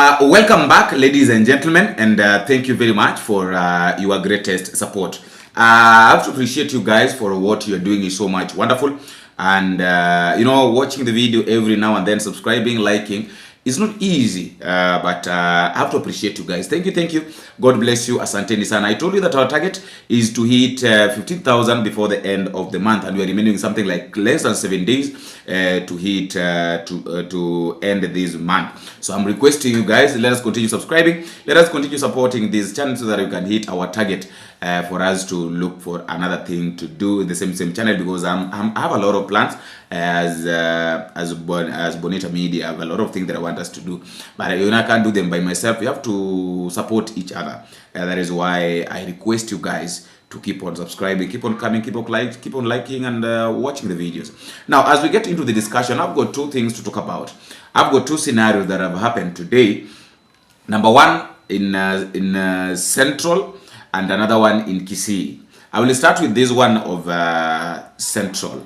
Welcome back, ladies and gentlemen, and thank you very much for your greatest support. I have to appreciate you guys for what you're doing is so much wonderful. And, watching the video every now and then, subscribing, liking, it's not easy, but I have to appreciate you guys. Thank you. God bless you. Asanteni sana. I told you that our target is to hit 15,000 before the end of the month, and we are remaining something like less than 7 days to hit to end this month. So I'm requesting you guys, let us continue subscribing, let us continue supporting this channel so that we can hit our target for us to look for another thing to do in the same channel, because I have a lot of plans as Bonita Media. I have a lot of things that I want us to do, but I can't do them by myself. We have to support each other. That is why I request you guys to keep on subscribing, keep on coming, keep on liking and watching the videos. Now, as we get into the discussion, I've got two things to talk about. I've got two scenarios that have happened today. Number one in Central, and another one in Kisii. I will start with this one of Central.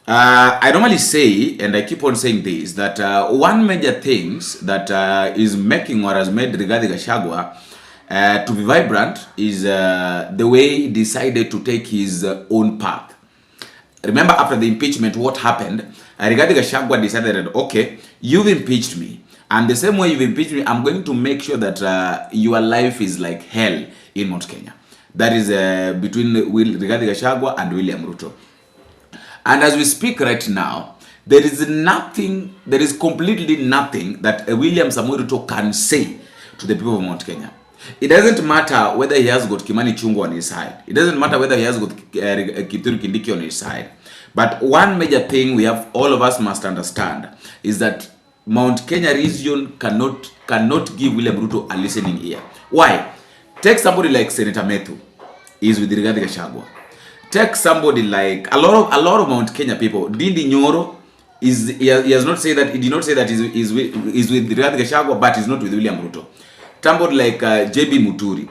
I normally say, and I keep on saying this, that one major things that is making or has made Rigathi Gachagua to be vibrant is the way he decided to take his own path. Remember, after the impeachment, what happened? Rigathi Gachagua decided that, okay, you've impeached me, and the same way you've impeached me, I'm going to make sure that your life is like hell in Mount Kenya. That is between Rigathi Gachagua and William Ruto. And as we speak right now, there is completely nothing that William Samoei Ruto can say to the people of Mount Kenya. It doesn't matter whether he has got Kimani Chungwa on his side. It doesn't matter whether he has got Kithure Kindiki on his side. But one major thing all of us must understand is that Mount Kenya region cannot give William Ruto a listening ear. Why? Take somebody like Senator Methu, is with Rigathi Gachagua. Take somebody like a lot of Mount Kenya people. Dindi Nyoro he has not said that, he did not say that he's with Rigathi Gachagua, but he's not with William Ruto. Somebody like JB Muturi.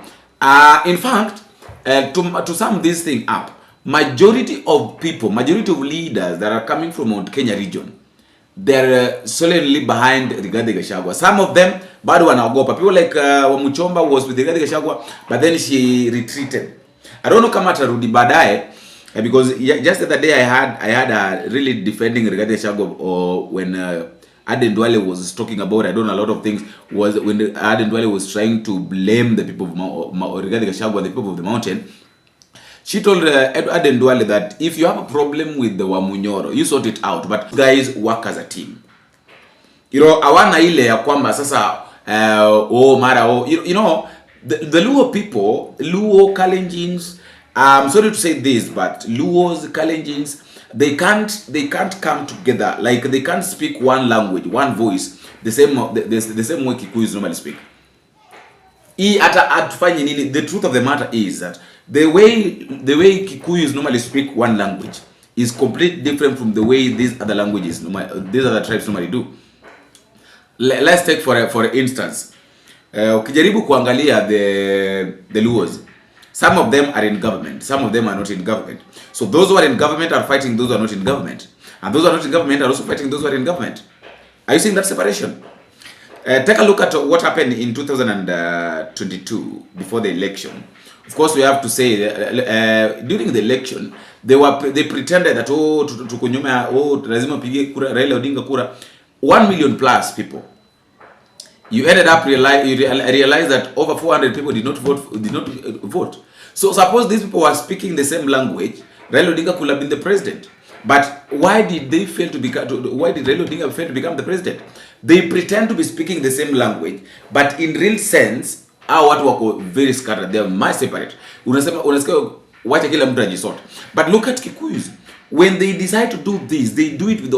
In fact, to sum this thing up, majority of leaders that are coming from Mount Kenya region, they're solely behind Rigathi Gachagua. Some of them bado wanaogopa. People like Wamuchomba was with Rigathi Gachagua, but then she retreated. I don't know kama atarudi baadaye, because just the other day I had a really defending Rigathi Gachagua, or when Aden Duale was talking about, I don't know, a lot of things, was when Aden Duale was trying to blame the people of Rigathi Gachagua, the people of the mountain. She told Aden Duale that if you have a problem with the Wamunyoro, you sort it out, but guys work as a team. Awana ile ya kwamba sasa the Luo people, Luo Kalenjins, I'm sorry to say this, but Luos, Kalenjins, they can't come together. Like, they can't speak one language, one voice, the same way Kikuyu'S normally speak. The truth of the matter is that the way Kikuyu'S normally speak one language is completely different from the way these other tribes normally do. Let's take for instance, ukijaribu kuangalia the Luos, some of them are in government, some of them are not in government. So those who are in government are fighting those who are not in government, and those who are not in government are also fighting those who are in government. Are you seeing that separation? Take a look at what happened in 2022 before the election, Of course, we have to say during the election they pretended that tukunyuma lazima pige kura Raila Odinga kura 1 million plus people. You ended up realize that over 400 people did not vote. So suppose these people were speaking the same language, Raila Odinga could have been the president. But why did they fail to become? Why did Raila Odinga fail to become the president? They pretend to be speaking the same language, but in real sense, our watu wako very scattered. They are much separate. Unasikia wacha kila mtu ajisort. But look at Kikuyu'S. When they decide to do this, they do it with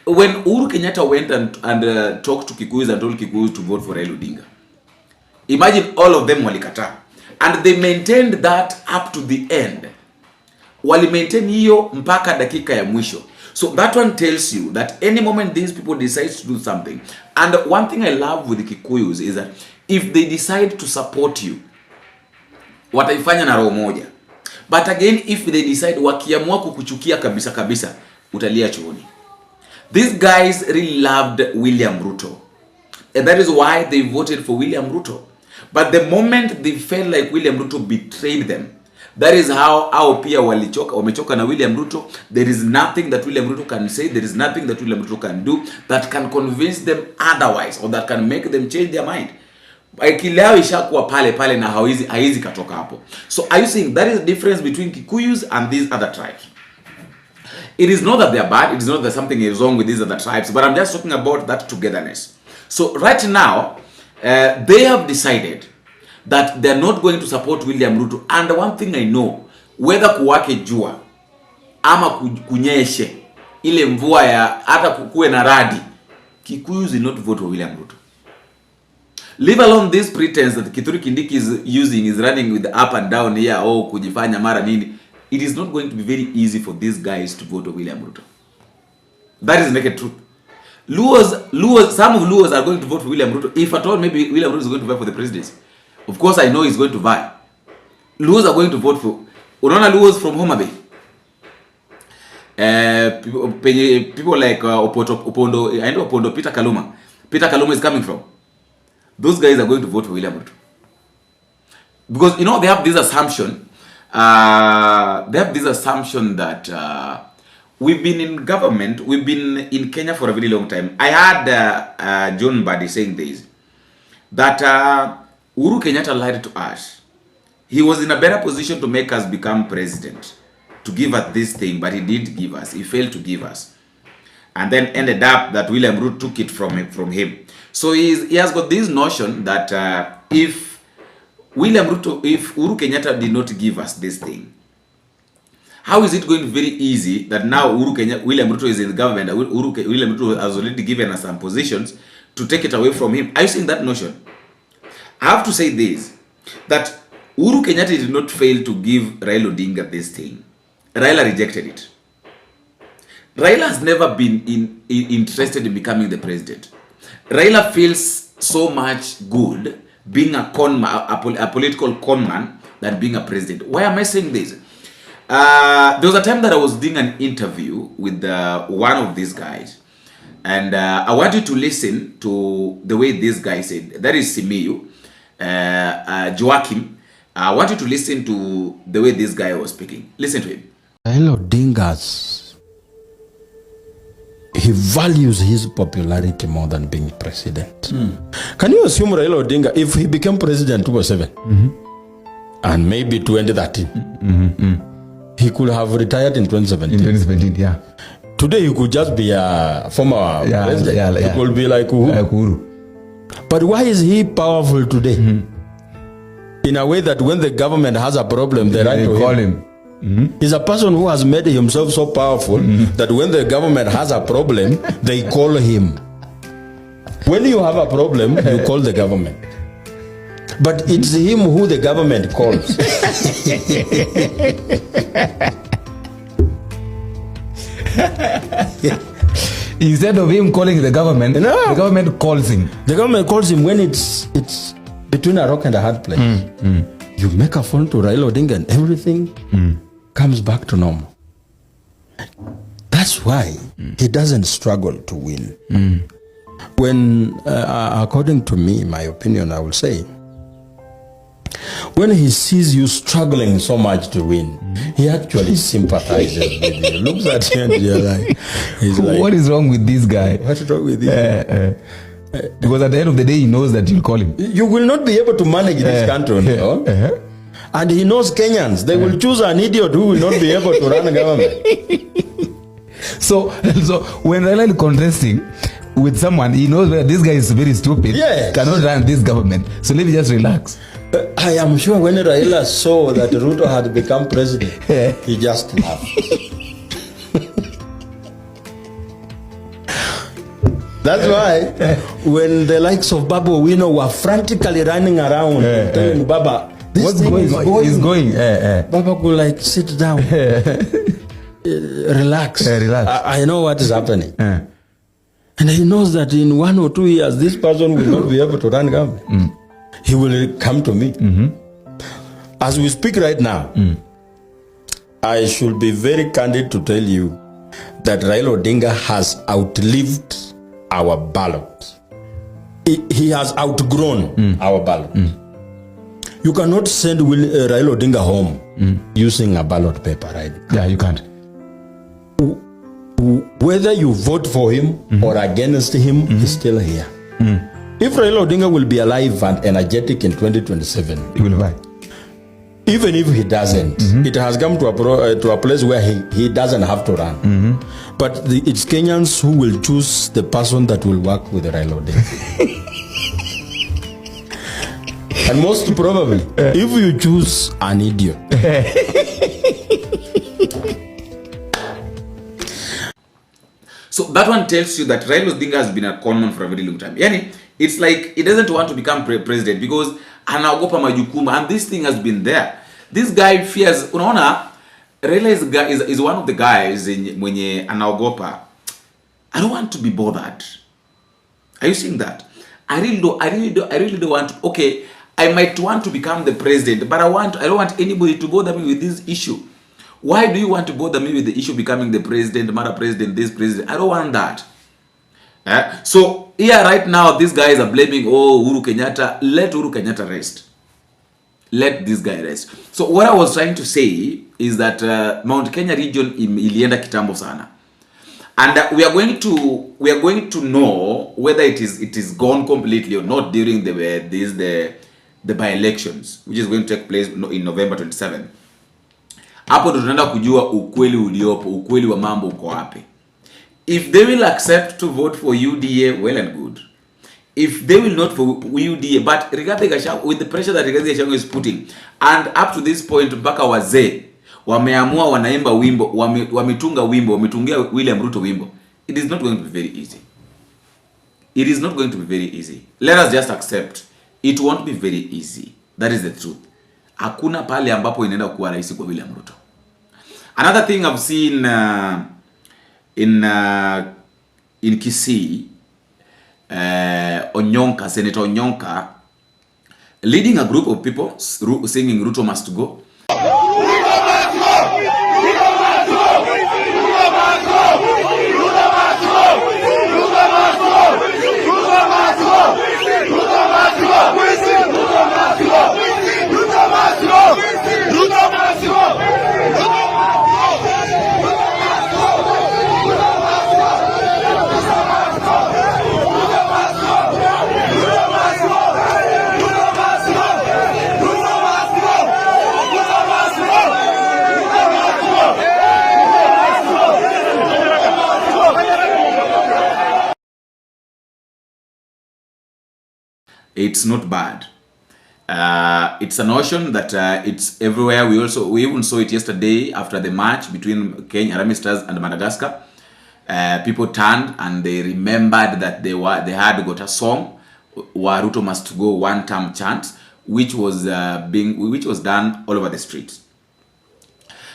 when Uhuru Kenyatta went and talked to Kikuyu'S and told Kikuyu'S to vote for Raila Odinga. Imagine all of them walikata, and they maintained that up to the end. Wali maintain hiyo mpaka dakika ya mwisho. So that one tells you that any moment these people decide to do something, and one thing I love with the Kikuyu'S is that if they decide to support you, wataifanya na roho moja. But again, if they decide wakiamua kukuchukia kabisa kabisa, utalia chooni. These guys really loved William Ruto, and that is why they voted for William Ruto. But the moment they felt like William Ruto betrayed them, that is how pia wamechoka na William Ruto. There is nothing that William Ruto can say, there is nothing that William Ruto can do that can convince them otherwise, or that can make them change their mind. Akilao ishakuwa pale na haizi katoka hapo. So are you saying that is the difference between Kikuyu'S and these other tribes? It is not that they are bad, it is not that something is wrong with these other tribes, but I'm just talking about that togetherness. So right now, they have decided that they're not going to support William Ruto. And one thing I know, whether kuwake jua ama kunyeshe ile mvua ya hata kukuwe na radi, Kikuyu'S will not vote for William Ruto. Leave alone this pretense that Kithure Kindiki is using, is running with the up and down here, kujifanya mara nini. It is not going to be very easy for these guys to vote for William Ruto. That is naked truth. Luos, some of Luos are going to vote for William Ruto. If at all, maybe William Ruto is going to vote for the presidency. Of course, I know he's going to vie. Luos are going to vote for. Unaona Luos from Homa Bay. People like Opondo, I know Opondo, Peter Kaluma. Peter Kaluma is coming from. Those guys are going to vote for William Ruto. Because, they have this assumption. That we've been in government, we've been in Kenya for a very long time. I had John Mbadi saying this, that Uhuru Kenyatta lied to us. He was in a better position to make us become president, to give us this thing, but he did give us. He failed to give us. And then ended up that William Ruto took it from him. So he has got this notion that if Uhuru Kenyatta did not give us this thing, how is it going to be very easy that now William Ruto is in the government, William Ruto has already given us some positions to take it away from him? Are you seeing that notion? I have to say this, that Uhuru Kenyatta did not fail to give Raila Odinga this thing. Raila rejected it. Raila has never been interested in becoming the president. Raila feels so much good being a political conman than being a president. Why am I saying this? There was a time that I was doing an interview with one of these guys, and I want you to listen to the way this guy said. That is Simiyu, Joachim. I want you to listen to the way this guy was speaking. Listen to him. Raila Odinga's, he values his popularity more than being president. Can you assume Raila Odinga, if he became president 2007 and maybe 2013, he could have retired in 2017? In 2017, yeah. Today he could just be a former president. He could be like Uhuru. But why is he powerful today? In a way that when the government has a problem, they call him. He's a person who has made himself so powerful that when the government has a problem, they call him. When you have a problem, you call the government. But it's him who the government calls. Instead of him calling the government, the government calls him. The government calls him when it's between a rock and a hard place. You make a phone to Raila Odinga and everything comes back to normal. That's why he doesn't struggle to win. When, according to me, my opinion, I will say, when he sees you struggling so much to win, he actually sympathizes with you. Looks at you and you're like, he's like, what is wrong with this guy? What's wrong with this? Because at the end of the day, he knows that you'll call him. You will not be able to manage this country. No? And he knows Kenyans. They will choose an idiot who will not be able to run a government. So when Raila is contesting with someone, he knows that this guy is very stupid, cannot run this government. So let me just relax. I am sure when Raila saw that Ruto had become president, he just laughed. That's why when the likes of Babu Owino were frantically running around telling Baba, this what's thing going is going. Baba could like sit down, relax. I know what is happening. And he knows that in 1 or 2 years, this person will not be able to run government. He will come to me. As we speak right now, I should be very candid to tell you that Raila Odinga has outlived our ballot. He has outgrown our ballot. You cannot send Raila Odinga home using a ballot paper, right? Yeah, you can't. Whether you vote for him or against him, he's still here. If Raila Odinga will be alive and energetic in 2027, he will buy. Even if he doesn't, it has come to a place where he doesn't have to run. But it's Kenyans who will choose the person that will work with Raila Odinga. And most probably, if you choose an idiot, so that one tells you that Raila Odinga has been a conman for a very long time. Yani, it's like he doesn't want to become president because anaogopa majukumu, and this thing has been there. This guy fears. Unaona, Raila is one of the guys mwenye anaogopa. I don't want to be bothered. Are you seeing that? I really don't want to. Okay, I might want to become the president, but I don't want anybody to bother me with this issue. Why do you want to bother me with the issue becoming the president, Mara president, this president? I don't want that. So here right now, these guys are blaming, Uhuru Kenyatta. Let Uhuru Kenyatta rest. Let this guy rest. So what I was trying to say is that Mount Kenya region ilienda kitambo sana, and we are going to know whether it is gone completely or not during the by-elections, which is going to take place in November 27. Hapo ndo tunaenda kujua ukweli uliopo, ukweli wa mambo uko wapi. If they will accept to vote for UDA, well and good. If they will not for UDA, but Rigathi Gachagua, with the pressure that Rigathi Gachagua is putting, and up to this point mpaka wazee wameamua wanaimba wimbo, wametunga wimbo, wametungia William Ruto wimbo, it is not going to be very easy. It is not going to be very easy. Let us just accept it won't be very easy. That is the truth. Hakuna pale ambapo inaenda kuwa rahisi kwa William Ruto. Another thing I've seen in Kisii, Onyonka, Senator Onyonka, leading a group of people singing Ruto must go. It's not bad. It's a notion that it's everywhere. We even saw it yesterday after the match between Kenya Harambee Stars and Madagascar. People turned and they remembered that they had got a song, Ruto must go, one-term chant, which was done all over the streets.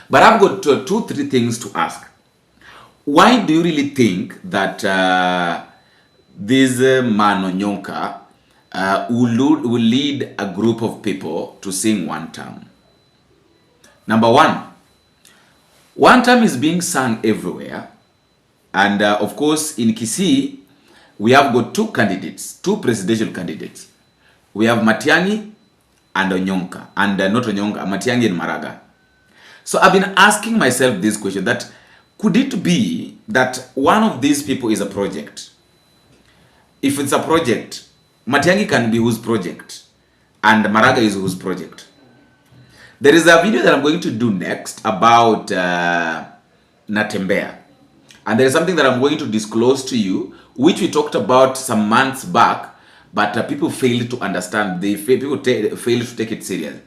But I've got 2-3 things to ask. Why do you really think that this man Onyonka will lead a group of people to sing one term? Number one term is being sung everywhere, and of course in Kisii we have got two presidential candidates. We have Matiang'i and Onyonka, and not Onyonka, Matiang'i and Maraga. So I've been asking myself this question, that could it be that one of these people is a project? If it's a project, Matiang'i can be whose project, and Maraga is whose project. There is a video that I'm going to do next about Natembea. And there is something that I'm going to disclose to you, which we talked about some months back, but people failed to understand. People failed to take it serious.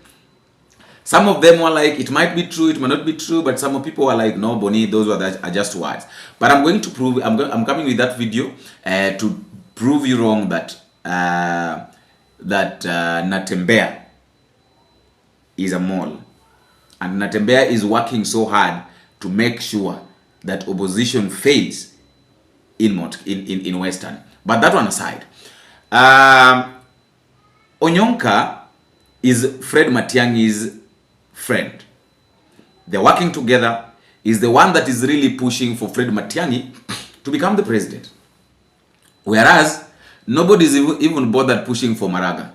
Some of them were like, it might be true, it might not be true, but some people were like, no, Bonnie, those are just words. But I'm going to prove, I'm coming with that video to prove you wrong that Natembea is a mole. And Natembea is working so hard to make sure that opposition fails in Western. But that one aside, Onyonka is Fred Matiang'i's friend. They're working together. Is the one that is really pushing for Fred Matiang'i to become the president. Whereas nobody is even bothered pushing for Maraga.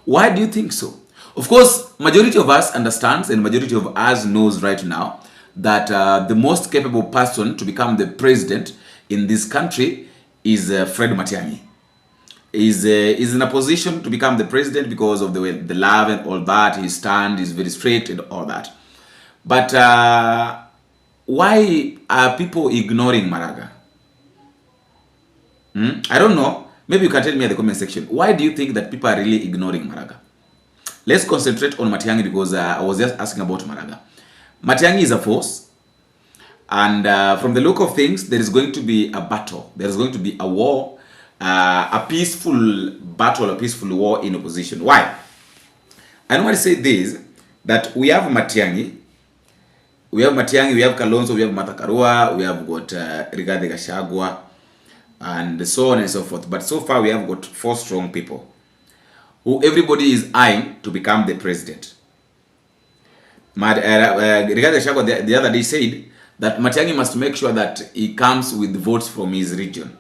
Why do you think so? Of course, majority of us understands and majority of us knows right now that the most capable person to become the president in this country is Fred Matiang'i. Is in a position to become the president because of the love and all that. His stand is very straight and all that. But why are people ignoring Maraga? I don't know. Maybe you can tell me in the comment section. Why do you think that people are really ignoring Maraga? Let's concentrate on Matiang'i because I was just asking about Maraga. Matiang'i is a force, and from the look of things, there is going to be a battle. There is going to be a war, a peaceful battle, a peaceful war in opposition. Why? I normally say this, that we have Matiang'i, we have Kalonzo, we have Martha Karua, we have got Rigathi Gachagua, and so on and so forth. But so far, we have got 4 strong people who everybody is eyeing to become the president. Rigathi Gachagua the other day said that Matiang'i must make sure that he comes with votes from his region.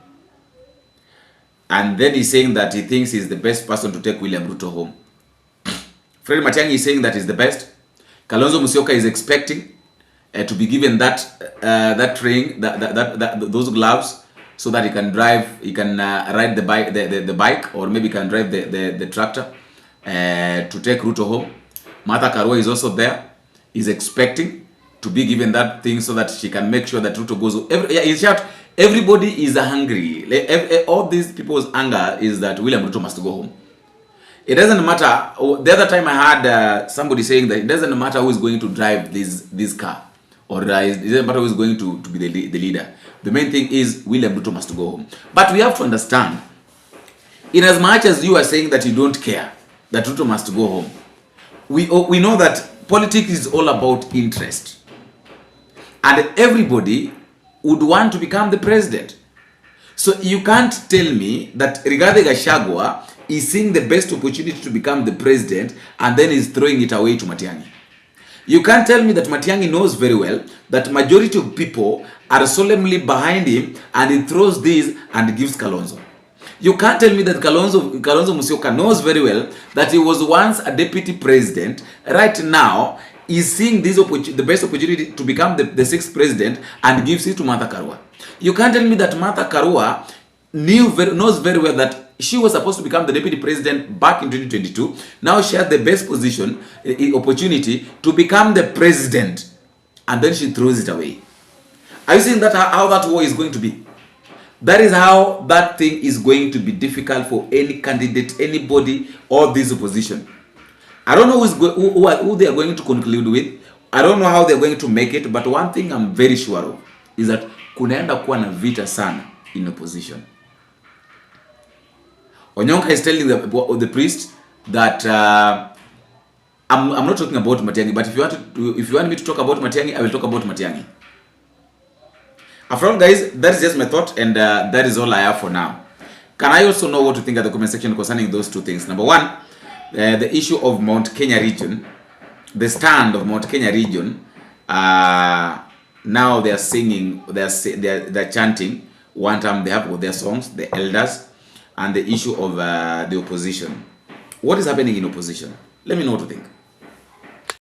And then he's saying that he thinks he's the best person to take William Ruto home. Fred Matiang'i is saying that he's the best. Kalonzo Musyoka is expecting to be given that training, those gloves, so that he can drive, he can ride the bike, or maybe can drive the tractor to take Ruto home. Martha Karua is also there. Is expecting to be given that thing so that she can make sure that Ruto goes. In short, everybody is hungry. All these people's anger is that William Ruto must go home. It doesn't matter. The other time I had somebody saying that it doesn't matter who is going to drive this car, or it doesn't matter who is going to be the leader. The main thing is William Ruto must go home. But we have to understand, in as much as you are saying that you don't care that Ruto must go home, we know that politics is all about interest. And everybody would want to become the president. So you can't tell me that Rigathi Gachagua is seeing the best opportunity to become the president and then is throwing it away to Matiang'i. You can't tell me that Matiang'i knows very well that majority of people are solemnly behind him and he throws this and gives Kalonzo. You can't tell me that Kalonzo Musyoka knows very well that he was once a deputy president. Right now, he's seeing this the best opportunity to become the 6th president and gives it to Martha Karua. You can't tell me that Martha Karua knows very well that she was supposed to become the deputy president back in 2022. Now she has the best position, opportunity to become the president, and then she throws it away. Are you seeing that how that war is going to be? That is how that thing is going to be difficult for any candidate, anybody, or this opposition. I don't know who they are going to conclude with. I don't know how they are going to make it, but one thing I'm very sure of is that kunaenda kuwa na vita sana in opposition. Onyonka is telling the priest that I'm not talking about Matiang'i, but if you want me to talk about Matiang'i, I will talk about Matiang'i. After all, guys, that is just my thought, and that is all I have for now. Can I also know what you think at the comment section concerning those two things? Number one, the issue of Mount Kenya region, the stand of Mount Kenya region. Now they are singing, they're chanting. One time they have their songs, the elders, and the issue of the opposition. What is happening in opposition? Let me know what you think.